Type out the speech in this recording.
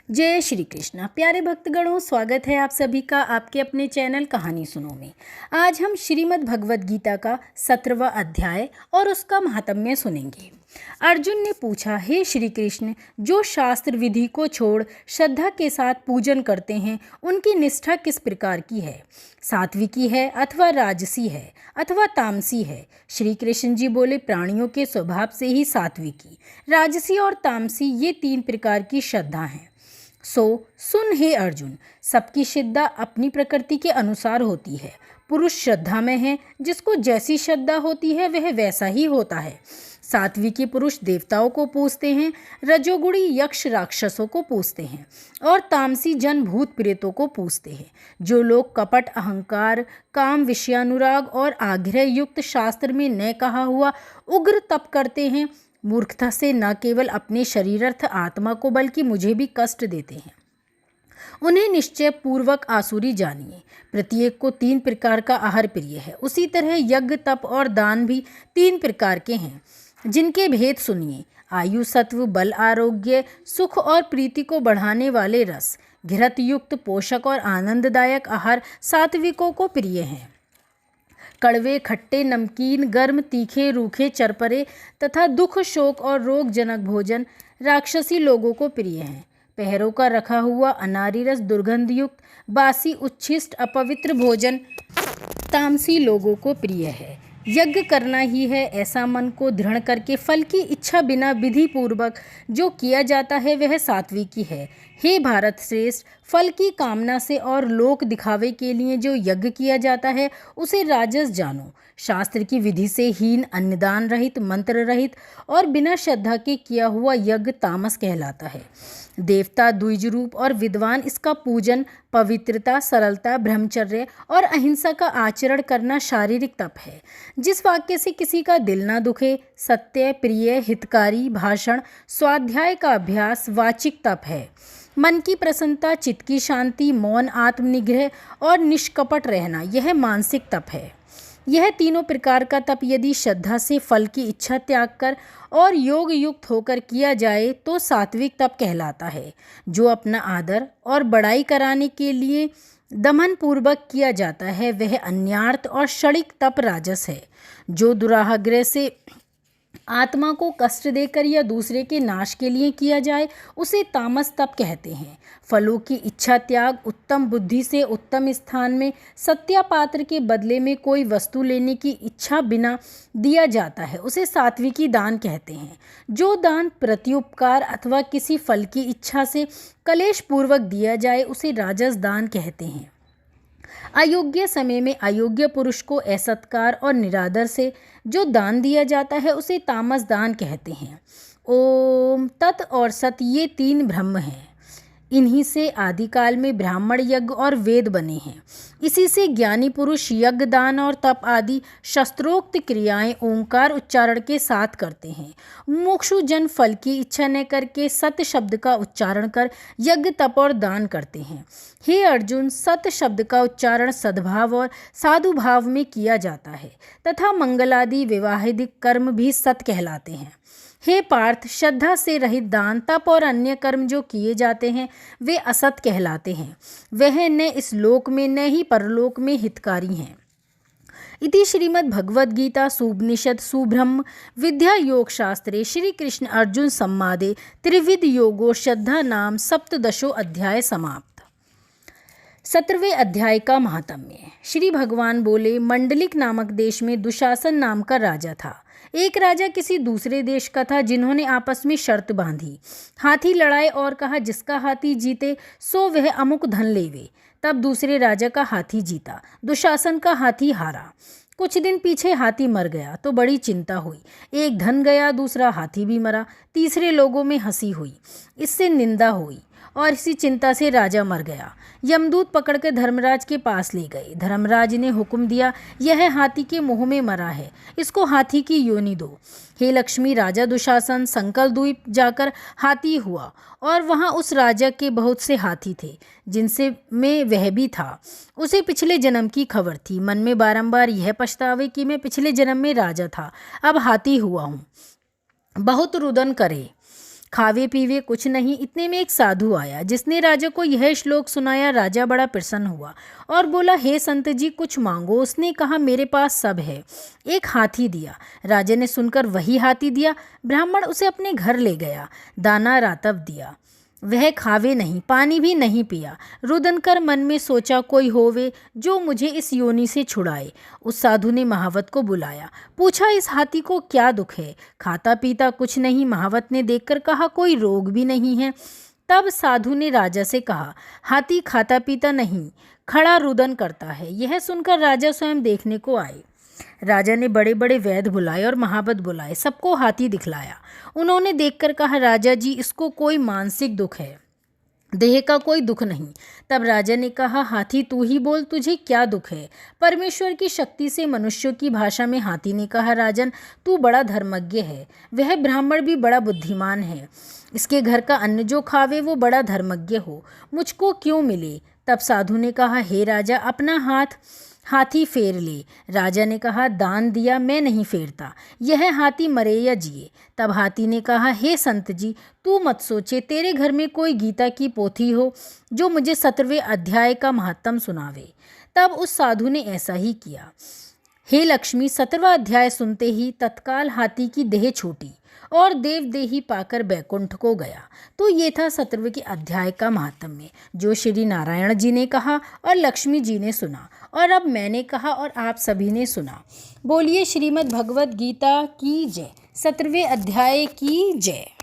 जय श्री कृष्णा। प्यारे भक्तगणों, स्वागत है आप सभी का आपके अपने चैनल कहानी सुनो में। आज हम श्रीमद् भगवद गीता का 17वां अध्याय और उसका महात्म्य सुनेंगे। अर्जुन ने पूछा, हे श्री कृष्ण, जो शास्त्र विधि को छोड़ श्रद्धा के साथ पूजन करते हैं उनकी निष्ठा किस प्रकार की है? सात्विकी है अथवा राजसी है अथवा तामसी है? श्री कृष्ण जी बोले, प्राणियों के स्वभाव से ही सात्विकी, राजसी और तामसी ये 3 प्रकार की श्रद्धा हैं। सुन हे अर्जुन, सबकी श्रद्धा अपनी प्रकृति के अनुसार होती है। पुरुष श्रद्धा में है, जिसको जैसी श्रद्धा होती है वह वैसा ही होता है। सात्विकी पुरुष देवताओं को पूजते हैं, रजोगुणी यक्ष राक्षसों को पूजते हैं और तामसी जन भूत प्रेतों को पूजते हैं। जो लोग कपट, अहंकार, काम, विषयानुराग और आग्रह युक्त शास्त्र में न कहा हुआ उग्र तप करते हैं, मूर्खता से न केवल अपने शरीरस्थ आत्मा को बल्कि मुझे भी कष्ट देते हैं, उन्हें निश्चय पूर्वक आसुरी जानिए। प्रत्येक को 3 प्रकार का आहार प्रिय है। उसी तरह यज्ञ, तप और दान भी 3 प्रकार के हैं, जिनके भेद सुनिए। आयु, सत्व, बल, आरोग्य, सुख और प्रीति को बढ़ाने वाले रस, घृत युक्त पोषक और आनंददायक आहार सात्विकों को प्रिय हैं। कड़वे, खट्टे, नमकीन, गर्म, तीखे, रूखे, चरपरे तथा दुख, शोक और रोगजनक भोजन राक्षसी लोगों को प्रिय हैं। पहरों का रखा हुआ अनारी रस, दुर्गंधयुक्त, बासी, उच्छिष्ट, अपवित्र भोजन तामसी लोगों को प्रिय है। यज्ञ करना ही है ऐसा मन को दृढ़ करके फल की इच्छा बिना विधि पूर्वक जो किया जाता है वह सात्विकी है। हे भारत श्रेष्ठ, फल की कामना से और लोक दिखावे के लिए जो यज्ञ किया जाता है उसे राजस जानो। शास्त्र की विधि से हीन, अन्नदान रहित, मंत्र रहित और बिना श्रद्धा के किया हुआ यज्ञ तामस कहलाता है। देवता, द्विज रूप और विद्वान इसका पूजन, पवित्रता, सरलता, ब्रह्मचर्य और अहिंसा का आचरण करना शारीरिक तप है। जिस वाक्य से किसी का दिल ना दुखे, सत्य, प्रिय, हितकारी भाषण, स्वाध्याय का अभ्यास वाचिक तप है। मन की प्रसन्नता, चित्त की शांति, मौन, आत्मनिग्रह और निष्कपट रहना यह मानसिक तप है। यह तीनों प्रकार का तप यदि श्रद्धा से फल की इच्छा त्याग कर और योग युक्त होकर किया जाए तो सात्विक तप कहलाता है। जो अपना आदर और बड़ाई कराने के लिए दमन पूर्वक किया जाता है वह अन्यार्थ और क्षणिक तप राजस है। जो दुराग्रह से आत्मा को कष्ट देकर या दूसरे के नाश के लिए किया जाए उसे तामस तप कहते हैं। फलों की इच्छा त्याग, उत्तम बुद्धि से उत्तम स्थान में सत्या पात्र के बदले में कोई वस्तु लेने की इच्छा बिना दिया जाता है उसे सात्विकी दान कहते हैं। जो दान प्रत्युपकार अथवा किसी फल की इच्छा से कलेश पूर्वक दिया जाए उसे राजस दान कहते हैं। अयोग्य समय में अयोग्य पुरुष को असत्कार और निरादर से जो दान दिया जाता है उसे तामस दान कहते हैं। ओम, तत् और सत ये 3 ब्रह्म हैं। इन्हीं से आदिकाल में ब्राह्मण, यज्ञ और वेद बने हैं। इसी से ज्ञानी पुरुष यज्ञ, दान और तप आदि शस्त्रोक्त क्रियाएं ओंकार उच्चारण के साथ करते हैं। मुमुक्षु जन फल की इच्छा न करके सत शब्द का उच्चारण कर यज्ञ, तप और दान करते हैं। हे अर्जुन, सत शब्द का उच्चारण सद्भाव और साधु भाव में किया जाता है तथा मंगलादि विवाहिक कर्म भी सत कहलाते हैं। हे पार्थ, श्रद्धा से रहित दान, तप और अन्य कर्म जो किए जाते हैं वे असत कहलाते हैं। वह न इस लोक में न ही परलोक में हितकारी हैं। इति श्रीमद् भगवद गीता सुपनिषद सुब्रह्म विद्या योग शास्त्रे श्री कृष्ण अर्जुन संवादे त्रिविध योगो श्रद्धा नाम सप्तदशो अध्याय समाप्त। 17वें अध्याय का महात्म्य। श्री भगवान बोले, मंडलिक नामक देश में दुशासन नाम का राजा था। एक राजा किसी दूसरे देश का था, जिन्होंने आपस में शर्त बांधी। हाथी लड़ाए और कहा, जिसका हाथी जीते सो वह अमुक धन लेवे। तब दूसरे राजा का हाथी जीता, दुशासन का हाथी हारा। कुछ दिन पीछे हाथी मर गया तो बड़ी चिंता हुई। एक धन गया, दूसरा हाथी भी मरा। तीसरे लोगों में हंसी हुई, इससे निंदा हुई और इसी चिंता से राजा मर गया। यमदूत पकड़कर धर्मराज के पास ले गए। धर्मराज ने हुक्म दिया, यह हाथी के मुंह में मरा है, इसको हाथी की योनि दो। हे लक्ष्मी, राजा दुशासन संकल द्वीप जाकर हाथी हुआ और वहाँ उस राजा के बहुत से हाथी थे, जिनसे में वह भी था। उसे पिछले जन्म की खबर थी। मन में बारंबार यह पछतावे कि मैं पिछले जन्म में राजा था, अब हाथी हुआ हूँ। बहुत रुदन खावे पीवे कुछ नहीं, इतने में एक साधु आया जिसने राजा को यह श्लोक सुनाया। राजा बड़ा प्रसन्न हुआ और बोला, हे संत जी कुछ मांगो। उसने कहा, मेरे पास सब है। एक हाथी दिया। राजा ने सुनकर वही हाथी दिया। ब्राह्मण उसे अपने घर ले गया। दाना रातब दिया। वह खावे नहीं, पानी भी नहीं पिया। रुदन कर मन में सोचा, कोई होवे जो मुझे इस योनि से छुड़ाए। उस साधु ने महावत को बुलाया, पूछा, इस हाथी को क्या दुख है? खाता पीता कुछ नहीं। महावत ने देखकर कहा, कोई रोग भी नहीं है। तब साधु ने राजा से कहा, हाथी खाता पीता नहीं, खड़ा रुदन करता है। यह सुनकर राजा स्वयं देखने को आए। राजा ने बड़े बड़े वैद्य बुलाए और महावत बुलाए, सबको हाथी दिखलाया। उन्होंने देखकर कहा, राजा जी इसको कोई मानसिक दुख है, देह का कोई दुख नहीं। तब राजा ने कहा, हाथी तू ही बोल, तुझे क्या दुख है? परमेश्वर की शक्ति से मनुष्यों की भाषा में हाथी ने कहा, राजन तू बड़ा धर्मज्ञ है, वह ब्राह्मण भी बड़ा बुद्धिमान है। इसके घर का अन्न जो खावे वो बड़ा धर्मज्ञ हो, मुझको क्यों मिले? तब साधु ने कहा, हे राजा अपना हाथी फेर ले। राजा ने कहा, दान दिया मैं नहीं फेरता, यह हाथी मरे या जिए। तब हाथी ने कहा, हे संत जी तू मत सोचे, तेरे घर में कोई गीता की पोथी हो जो मुझे 17वें अध्याय का महात्म सुनावे। तब उस साधु ने ऐसा ही किया। हे लक्ष्मी, 17वां अध्याय सुनते ही तत्काल हाथी की देह छूटी और देवदेही पाकर बैकुंठ को गया। तो ये था 17वें के अध्याय का महात्म्य जो श्री नारायण जी ने कहा और लक्ष्मी जी ने सुना और अब मैंने कहा और आप सभी ने सुना। बोलिए श्रीमद् भगवद गीता की जय। 17वें अध्याय की जय।